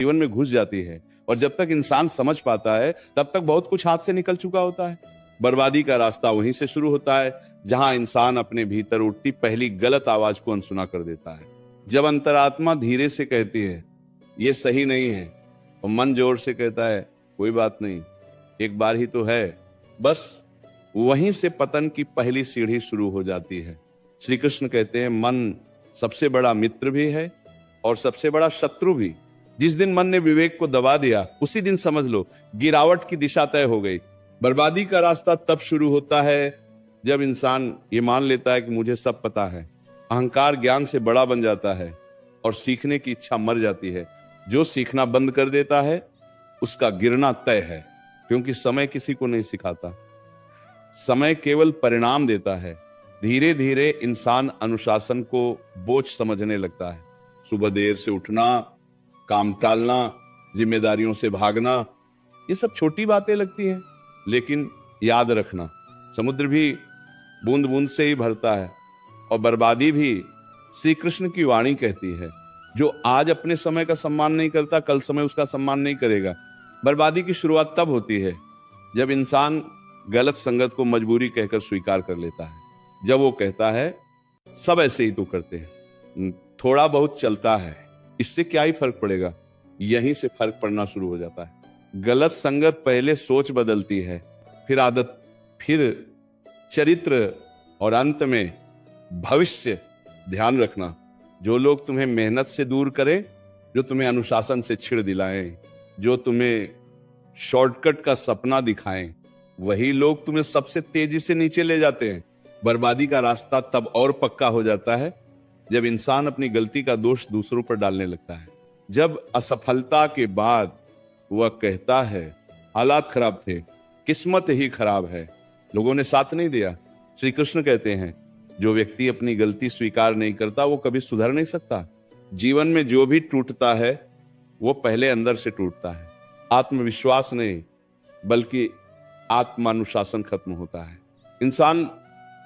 जीवन में घुस जाती है, और जब तक इंसान समझ पाता है तब तक बहुत कुछ हाथ से निकल चुका होता है। बर्बादी का रास्ता वहीं से शुरू होता है जहां इंसान अपने भीतर उठती पहली गलत आवाज को अनसुना कर देता है। जब अंतरात्मा धीरे से कहती है ये सही नहीं है, और मन जोर से कहता है कोई बात नहीं, एक बार ही तो है, बस वहीं से पतन की पहली सीढ़ी शुरू हो जाती है। श्री कृष्ण कहते हैं मन सबसे बड़ा मित्र भी है और सबसे बड़ा शत्रु भी। जिस दिन मन ने विवेक को दबा दिया उसी दिन समझ लो गिरावट की दिशा तय हो गई। बर्बादी का रास्ता तब शुरू होता है जब इंसान ये मान लेता है कि मुझे सब पता है। अहंकार ज्ञान से बड़ा बन जाता है और सीखने की इच्छा मर जाती है। जो सीखना बंद कर देता है उसका गिरना तय है, क्योंकि समय किसी को नहीं सिखाता, समय केवल परिणाम देता है। धीरे धीरे इंसान अनुशासन को बोझ समझने लगता है। सुबह देर से उठना, काम टालना, जिम्मेदारियों से भागना, ये सब छोटी बातें लगती हैं, लेकिन याद रखना समुद्र भी बूंद बूंद से ही भरता है, और बर्बादी भी श्री कृष्ण की वाणी कहती है जो आज अपने समय का सम्मान नहीं करता कल समय उसका सम्मान नहीं करेगा। बर्बादी की शुरुआत तब होती है जब इंसान गलत संगत को मजबूरी कहकर स्वीकार कर लेता है। जब वो कहता है सब ऐसे ही तो करते हैं, थोड़ा बहुत चलता है, इससे क्या ही फर्क पड़ेगा, यहीं से फर्क पड़ना शुरू हो जाता है। गलत संगत पहले सोच बदलती है, फिर आदत, फिर चरित्र, और अंत में भविष्य। ध्यान रखना, जो लोग तुम्हें मेहनत से दूर करें, जो तुम्हें अनुशासन से छिड़ दिलाएं, जो तुम्हें शॉर्टकट का सपना दिखाएं, वही लोग तुम्हें सबसे तेजी से नीचे ले जाते हैं। बर्बादी का रास्ता तब और पक्का हो जाता है जब इंसान अपनी गलती का दोष दूसरों पर डालने लगता है। जब असफलता के बाद वह कहता है हालात खराब थे, किस्मत ही खराब है, लोगों ने साथ नहीं दिया। श्री कृष्ण कहते हैं जो व्यक्ति अपनी गलती स्वीकार नहीं करता वो कभी सुधर नहीं सकता। जीवन में जो भी टूटता है वो पहले अंदर से टूटता है। आत्मविश्वास नहीं बल्कि आत्मानुशासन खत्म होता है। इंसान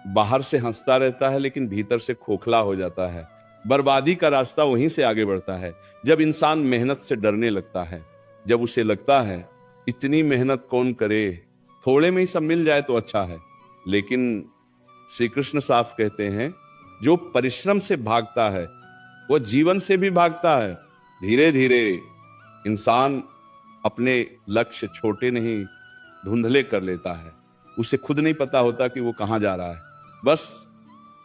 बाहर से हंसता रहता है लेकिन भीतर से खोखला हो जाता है। बर्बादी का रास्ता वहीं से आगे बढ़ता है जब इंसान मेहनत से डरने लगता है, जब उसे लगता है इतनी मेहनत कौन करे, थोड़े में ही सब मिल जाए तो अच्छा है। लेकिन श्री कृष्ण साफ कहते हैं जो परिश्रम से भागता है वो जीवन से भी भागता है। धीरे धीरे इंसान अपने लक्ष्य छोटे नहीं धुंधले कर लेता है। उसे खुद नहीं पता होता कि वो कहां जा रहा है। बस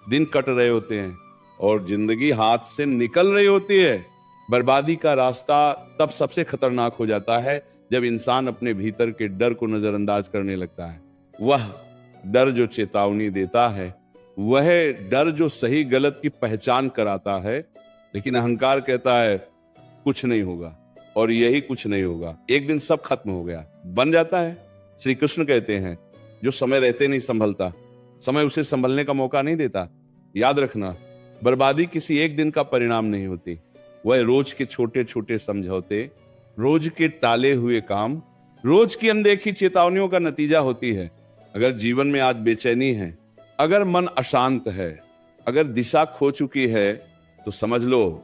दिन कट रहे होते हैं और जिंदगी हाथ से निकल रही होती है। बर्बादी का रास्ता तब सबसे खतरनाक हो जाता है जब इंसान अपने भीतर के डर को नजरअंदाज करने लगता है। वह डर जो चेतावनी देता है, वह डर जो सही गलत की पहचान कराता है। लेकिन अहंकार कहता है कुछ नहीं होगा, और यही कुछ नहीं होगा, एक दिन सब खत्म हो गया, बन जाता है। श्री कृष्ण कहते हैं जो समय रहते नहीं संभलता, समय उसे संभलने का मौका नहीं देता। याद रखना, बर्बादी किसी एक दिन का परिणाम नहीं होती, वह रोज के छोटे छोटे समझौते, रोज के टाले हुए काम, रोज की अनदेखी चेतावनियों का नतीजा होती है। अगर जीवन में आज बेचैनी है, अगर मन अशांत है, अगर दिशा खो चुकी है, तो समझ लो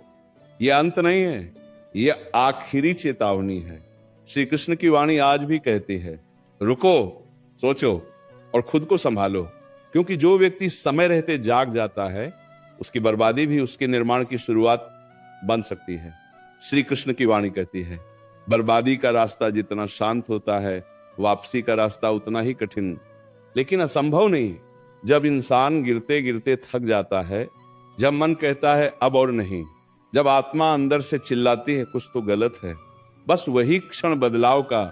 यह अंत नहीं है, यह आखिरी चेतावनी है। श्री कृष्ण की वाणी आज भी कहती है रुको, सोचो और खुद को संभालो, क्योंकि जो व्यक्ति समय रहते जाग जाता है उसकी बर्बादी भी उसके निर्माण की शुरुआत बन सकती है। श्री कृष्ण की वाणी कहती है बर्बादी का रास्ता जितना शांत होता है वापसी का रास्ता उतना ही कठिन, लेकिन असंभव नहीं। जब इंसान गिरते गिरते थक जाता है, जब मन कहता है अब और नहीं, जब आत्मा अंदर से चिल्लाती है कुछ तो गलत है, बस वही क्षण बदलाव का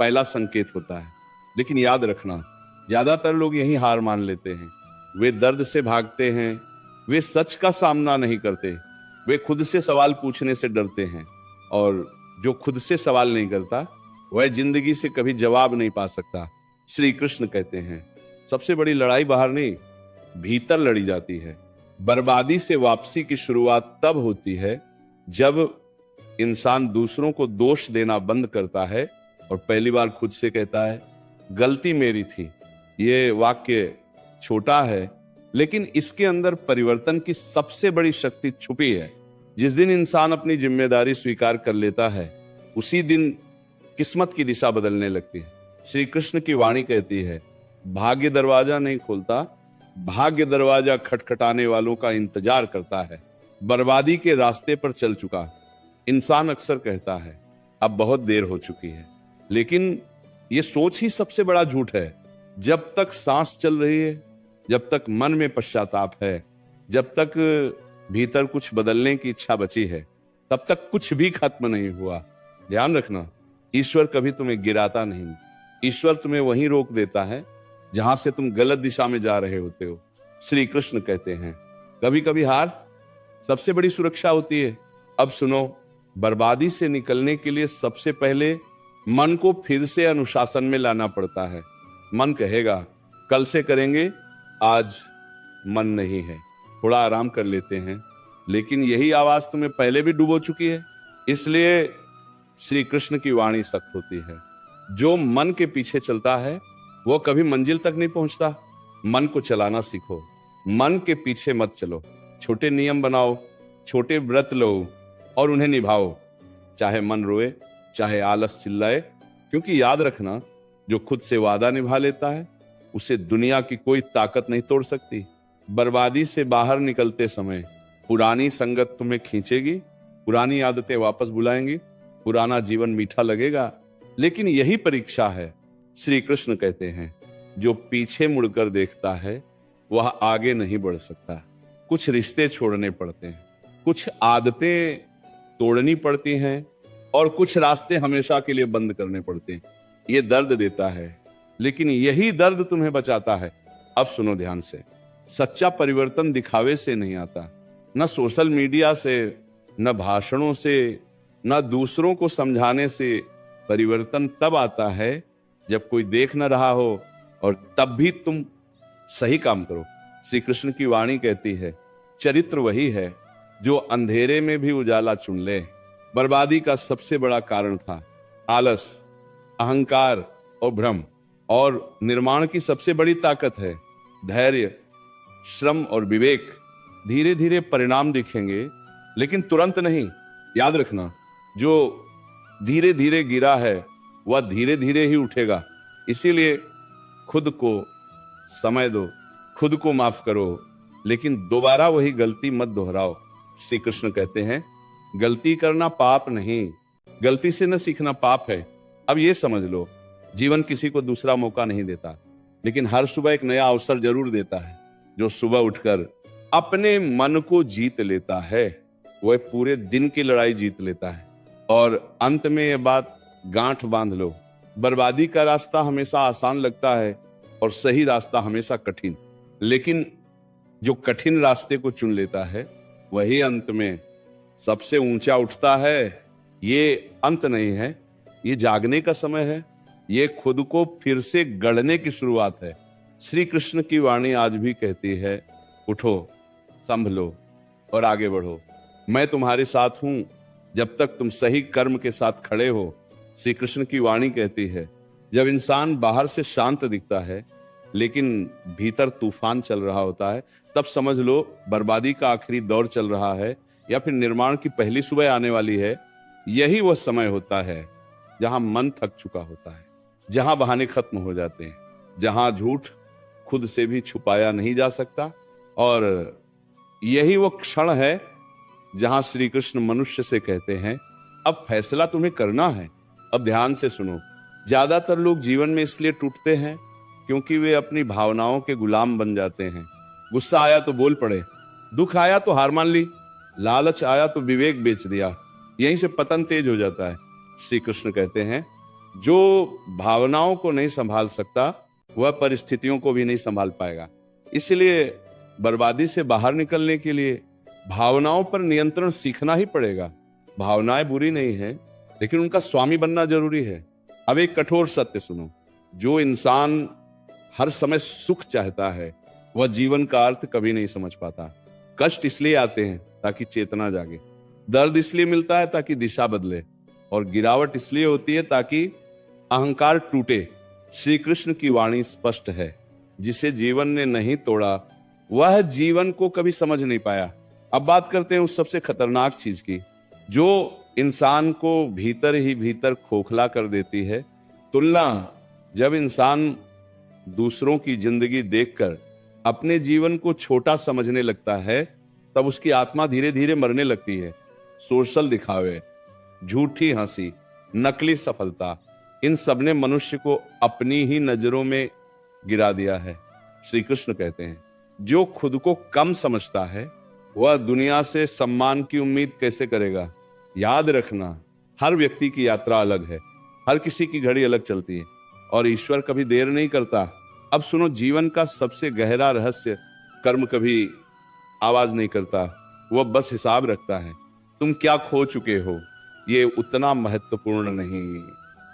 पहला संकेत होता है। लेकिन याद रखना, ज्यादातर लोग यही हार मान लेते हैं। वे दर्द से भागते हैं, वे सच का सामना नहीं करते, वे खुद से सवाल पूछने से डरते हैं, और जो खुद से सवाल नहीं करता वह जिंदगी से कभी जवाब नहीं पा सकता। श्री कृष्ण कहते हैं सबसे बड़ी लड़ाई बाहर नहीं भीतर लड़ी जाती है। बर्बादी से वापसी की शुरुआत तब होती है जब इंसान दूसरों को दोष देना बंद करता है और पहली बार खुद से कहता है गलती मेरी थी। ये वाक्य छोटा है लेकिन इसके अंदर परिवर्तन की सबसे बड़ी शक्ति छुपी है। जिस दिन इंसान अपनी जिम्मेदारी स्वीकार कर लेता है उसी दिन किस्मत की दिशा बदलने लगती है। श्री कृष्ण की वाणी कहती है, भाग्य दरवाजा नहीं खोलता, भाग्य दरवाजा खटखटाने वालों का इंतजार करता है। बर्बादी के रास्ते पर चल चुका इंसान अक्सर कहता है अब बहुत देर हो चुकी है, लेकिन यह सोच ही सबसे बड़ा झूठ है। जब तक सांस चल रही है, जब तक मन में पश्चाताप है, जब तक भीतर कुछ बदलने की इच्छा बची है, तब तक कुछ भी खत्म नहीं हुआ। ध्यान रखना, ईश्वर कभी तुम्हें गिराता नहीं। ईश्वर तुम्हें वहीं रोक देता है जहां से तुम गलत दिशा में जा रहे होते हो। श्री कृष्ण कहते हैं कभी कभी हार सबसे बड़ी सुरक्षा होती है। अब सुनो, बर्बादी से निकलने के लिए सबसे पहले मन को फिर से अनुशासन में लाना पड़ता है। मन कहेगा कल से करेंगे, आज मन नहीं है, थोड़ा आराम कर लेते हैं। लेकिन यही आवाज तुम्हें पहले भी डुबो चुकी है। इसलिए श्री कृष्ण की वाणी सख्त होती है। जो मन के पीछे चलता है वो कभी मंजिल तक नहीं पहुंचता। मन को चलाना सीखो, मन के पीछे मत चलो। छोटे नियम बनाओ, छोटे व्रत लो और उन्हें निभाओ, चाहे मन रोए, चाहे आलस चिल्लाए। क्योंकि याद रखना, जो खुद से वादा निभा लेता है उसे दुनिया की कोई ताकत नहीं तोड़ सकती। बर्बादी से बाहर निकलते समय पुरानी संगत तुम्हें खींचेगी, पुरानी आदतें वापस बुलाएंगी, पुराना जीवन मीठा लगेगा। लेकिन यही परीक्षा है। श्री कृष्ण कहते हैं जो पीछे मुड़कर देखता है वह आगे नहीं बढ़ सकता। कुछ रिश्ते छोड़ने पड़ते हैं, कुछ आदतें तोड़नी पड़ती हैं और कुछ रास्ते हमेशा के लिए बंद करने पड़ते हैं। ये दर्द देता है, लेकिन यही दर्द तुम्हें बचाता है। अब सुनो ध्यान से, सच्चा परिवर्तन दिखावे से नहीं आता, न सोशल मीडिया से, न भाषणों से, न दूसरों को समझाने से। परिवर्तन तब आता है जब कोई देख न रहा हो और तब भी तुम सही काम करो। श्री कृष्ण की वाणी कहती है चरित्र वही है जो अंधेरे में भी उजाला चुन ले। बर्बादी का सबसे बड़ा कारण था आलस, अहंकार और भ्रम, और निर्माण की सबसे बड़ी ताकत है धैर्य, श्रम और विवेक। धीरे धीरे परिणाम दिखेंगे, लेकिन तुरंत नहीं। याद रखना, जो धीरे धीरे गिरा है वह धीरे धीरे ही उठेगा। इसीलिए खुद को समय दो, खुद को माफ करो, लेकिन दोबारा वही गलती मत दोहराओ। श्री कृष्ण कहते हैं गलती करना पाप नहीं, गलती से न सीखना पाप है। अब ये समझ लो, जीवन किसी को दूसरा मौका नहीं देता, लेकिन हर सुबह एक नया अवसर जरूर देता है। जो सुबह उठकर अपने मन को जीत लेता है वह पूरे दिन की लड़ाई जीत लेता है। और अंत में यह बात गांठ बांध लो, बर्बादी का रास्ता हमेशा आसान लगता है और सही रास्ता हमेशा कठिन। लेकिन जो कठिन रास्ते को चुन लेता है वही अंत में सबसे ऊंचा उठता है। ये अंत नहीं है, ये जागने का समय है, ये खुद को फिर से गढ़ने की शुरुआत है। श्री कृष्ण की वाणी आज भी कहती है उठो, संभलो और आगे बढ़ो। मैं तुम्हारे साथ हूं जब तक तुम सही कर्म के साथ खड़े हो। श्री कृष्ण की वाणी कहती है जब इंसान बाहर से शांत दिखता है लेकिन भीतर तूफान चल रहा होता है, तब समझ लो बर्बादी का आखिरी दौर चल रहा है या फिर निर्माण की पहली सुबह आने वाली है। यही वह समय होता है जहां मन थक चुका होता है, जहां बहाने खत्म हो जाते हैं, जहां झूठ खुद से भी छुपाया नहीं जा सकता। और यही वो क्षण है जहां श्री कृष्ण मनुष्य से कहते हैं अब फैसला तुम्हें करना है। अब ध्यान से सुनो, ज्यादातर लोग जीवन में इसलिए टूटते हैं क्योंकि वे अपनी भावनाओं के गुलाम बन जाते हैं। गुस्सा आया तो बोल पड़े, दुख आया तो हार मान ली, लालच आया तो विवेक बेच दिया। यहीं से पतन तेज हो जाता है। श्री कृष्ण कहते हैं जो भावनाओं को नहीं संभाल सकता वह परिस्थितियों को भी नहीं संभाल पाएगा। इसलिए बर्बादी से बाहर निकलने के लिए भावनाओं पर नियंत्रण सीखना ही पड़ेगा। भावनाएं बुरी नहीं है, लेकिन उनका स्वामी बनना जरूरी है। अब एक कठोर सत्य सुनो, जो इंसान हर समय सुख चाहता है वह जीवन का अर्थ कभी नहीं समझ पाता। कष्ट इसलिए आते हैं ताकि चेतना जागे, दर्द इसलिए मिलता है ताकि दिशा बदले, और गिरावट इसलिए होती है ताकि अहंकार टूटे। श्री कृष्ण की वाणी स्पष्ट है, जिसे जीवन ने नहीं तोड़ा वह जीवन को कभी समझ नहीं पाया। अब बात करते हैं उस सबसे खतरनाक चीज की जो इंसान को भीतर ही भीतर खोखला कर देती है। तुलना जब इंसान दूसरों की जिंदगी देखकर अपने जीवन को छोटा समझने लगता है, तब उसकी आत्मा धीरे धीरे मरने लगती है। सोशल दिखावे, झूठी हंसी, नकली सफलता, इन सब ने मनुष्य को अपनी ही नजरों में गिरा दिया है। श्री कृष्ण कहते हैं, जो खुद को कम समझता है वह दुनिया से सम्मान की उम्मीद कैसे करेगा। याद रखना, हर व्यक्ति की यात्रा अलग है, हर किसी की घड़ी अलग चलती है और ईश्वर कभी देर नहीं करता। अब सुनो, जीवन का सबसे गहरा रहस्य, कर्म कभी आवाज नहीं करता, वह बस हिसाब रखता है। तुम क्या खो चुके हो ये उतना महत्वपूर्ण नहीं,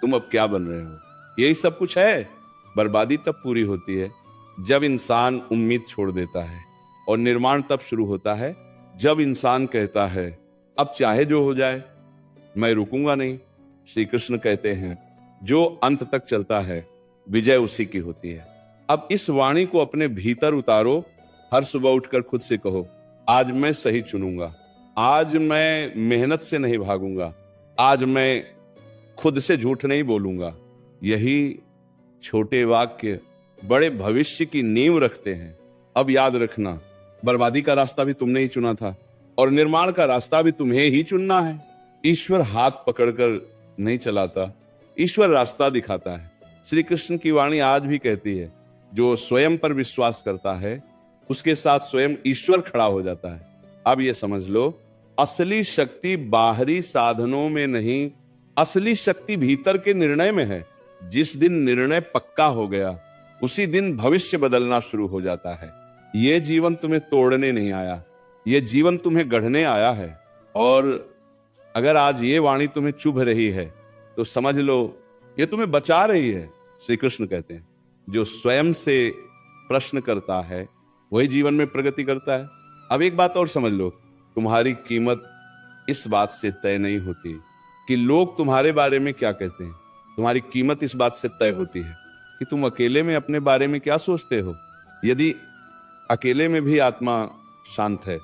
तुम अब क्या बन रहे हो, यही सब कुछ है। बर्बादी तब पूरी होती है जब इंसान उम्मीद छोड़ देता है, और निर्माण तब शुरू होता है जब इंसान कहता है, अब चाहे जो हो जाए, मैं रुकूंगा नहीं। श्री कृष्ण कहते हैं, जो अंत तक चलता है विजय उसी की होती है। अब इस वाणी को अपने भीतर उतारो। हर सुबह उठकर खुद से कहो, आज मैं सही चुनूंगा, आज मैं मेहनत से नहीं भागूंगा, आज मैं खुद से झूठ नहीं बोलूंगा। यही छोटे वाक्य बड़े भविष्य की नींव रखते हैं। अब याद रखना, बर्बादी का रास्ता भी तुमने ही चुना था और निर्माण का रास्ता भी तुम्हें ही चुनना है। ईश्वर हाथ पकड़कर नहीं चलाता, ईश्वर रास्ता दिखाता है। श्री कृष्ण की वाणी आज भी कहती है, जो स्वयं पर विश्वास करता है उसके साथ स्वयं ईश्वर खड़ा हो जाता है। अब ये समझ लो, असली शक्ति बाहरी साधनों में नहीं, असली शक्ति भीतर के निर्णय में है। जिस दिन निर्णय पक्का हो गया उसी दिन भविष्य बदलना शुरू हो जाता है। ये जीवन तुम्हें तोड़ने नहीं आया, ये जीवन तुम्हें गढ़ने आया है। और अगर आज ये वाणी तुम्हें चुभ रही है तो समझ लो ये तुम्हें बचा रही है। श्री कृष्ण कहते हैं, जो स्वयं से प्रश्न करता है वही जीवन में प्रगति करता है। अब एक बात और समझ लो, तुम्हारी कीमत इस बात से तय नहीं होती कि लोग तुम्हारे बारे में क्या कहते हैं, तुम्हारी कीमत इस बात से तय होती है कि तुम अकेले में अपने बारे में क्या सोचते हो। यदि अकेले में भी आत्मा शांत है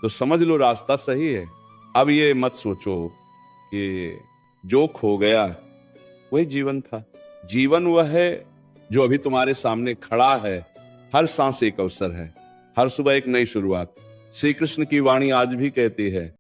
तो समझ लो रास्ता सही है। अब ये मत सोचो कि जो खो गया वही जीवन था। जीवन वह है जो अभी तुम्हारे सामने खड़ा है। हर सांस एक अवसर है, हर सुबह एक नई शुरुआत। श्री कृष्ण की वाणी आज भी कहती है,